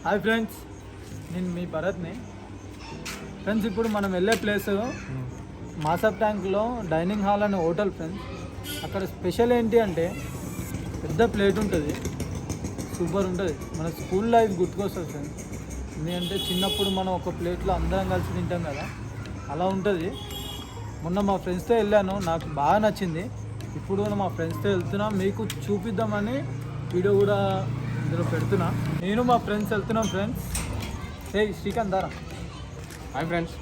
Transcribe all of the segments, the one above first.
Hi friends, నేను మీ భరత్ని. Friends, ఇప్పుడు మనం వెళ్ళే ప్లేసు మాసప్ ట్యాంక్లో డైనింగ్ హాల్ అనే హోటల్ ఫ్రెండ్స్. అక్కడ స్పెషల్ ఏంటి అంటే పెద్ద ప్లేట్ ఉంటుంది, సూపర్ ఉంటుంది. మన స్కూల్ లైఫ్ గుర్తుకొస్తుంది ఫ్రెండ్స్. ఎందుకంటే చిన్నప్పుడు మనం ఒక ప్లేట్లో అందరం కలిసి తింటాం కదా, అలా ఉంటుంది. మొన్న మా ఫ్రెండ్స్తో వెళ్ళాను, నాకు బాగా నచ్చింది. ఇప్పుడు కూడా మా ఫ్రెండ్స్తో వెళ్తున్నా, మీకు చూపిద్దామని వీడియో కూడా ఇందులో పెడుతున్నా. నేను మా ఫ్రెండ్స్ వెళ్తున్నాం ఫ్రెండ్స్. శ్రీకాంత్ దారా. Hi friends.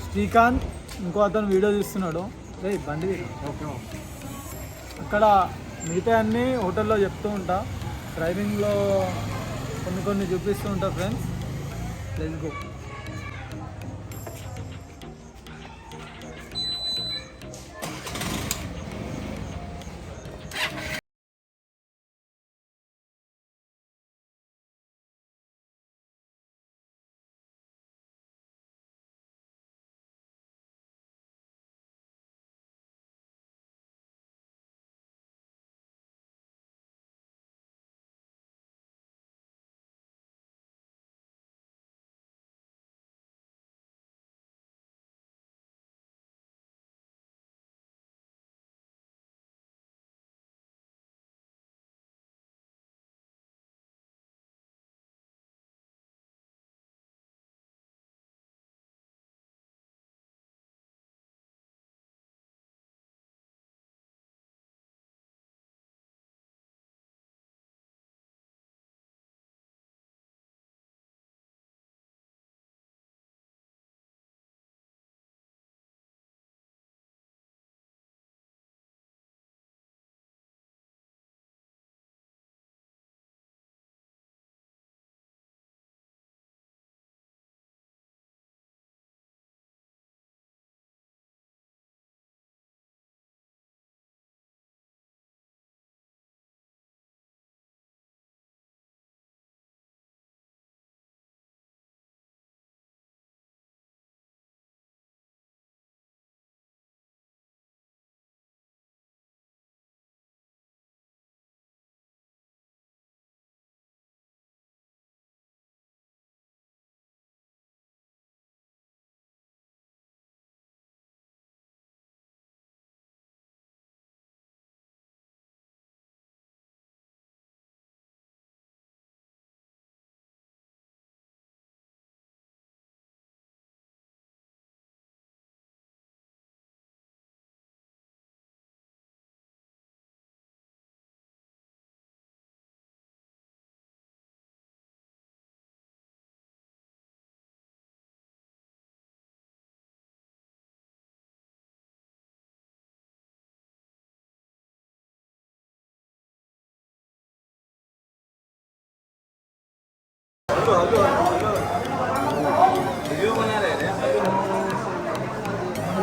శ్రీకాంత్ ఇంకో అతను వీడియో తీస్తున్నాడు. బండి ఓకే. అక్కడ మిగతా అన్నీ హోటల్లో చెప్తూ ఉంటా, డ్రైవింగ్లో కొన్ని చూపిస్తూ ఉంటా ఫ్రెండ్స్. Let's go.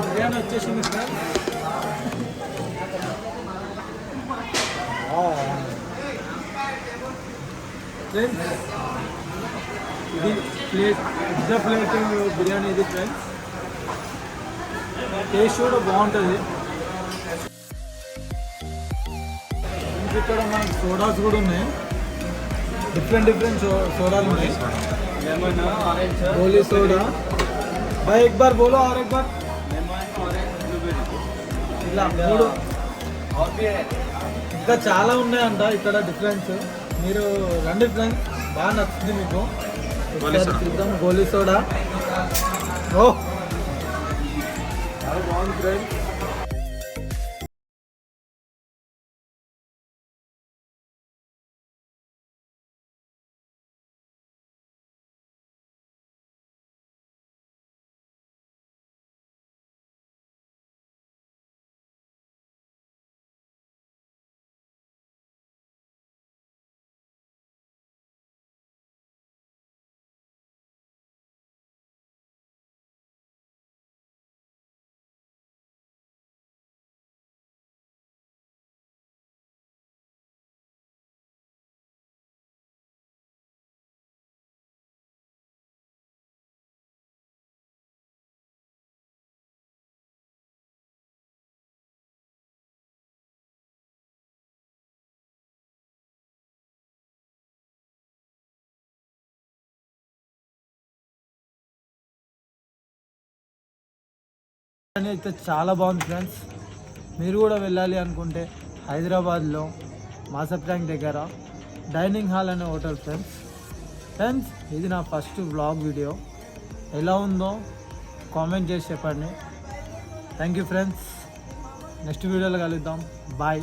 బిర్యానీ వచ్చేసింది సార్. ఇది ప్లేట్, పెద్ద ప్లేట్ బిర్యానీ ఇది ఫ్రెండ్స్. టేస్ట్ కూడా బాగుంటుంది. ఇక్కడ మనకు సోడాస్ కూడా ఉన్నాయి, డిఫరెంట్ సోడాలు ఉన్నాయి. గోలీ సోడా. भाई एक बार बोलो और एक बार. ఇలా మూడు ఇంకా చాలా ఉన్నాయంట ఇక్కడ డిఫరెన్స్. మీరు రండి ఫ్రెండ్స్, బాగా నచ్చుతుంది మీకు. చూద్దాం గోలీ సోడా. ఓ చాలా బాగుంది ఫ్రెండ్స్. అని అయితే చాలా బాగుంది ఫ్రెండ్స్. మీరు కూడా వెళ్ళాలి అనుకుంటే హైదరాబాద్లో మాసప్ ట్యాంక్ దగ్గర డైనింగ్ హాల్ అనే హోటల్ ఫ్రెండ్స్ ఇది నా ఫస్ట్ వ్లాగ్ వీడియో. ఎలా ఉందో కామెంట్ చేసి చెప్పండి. Thank you friends. నెక్స్ట్ వీడియోలో కలుద్దాం. బాయ్.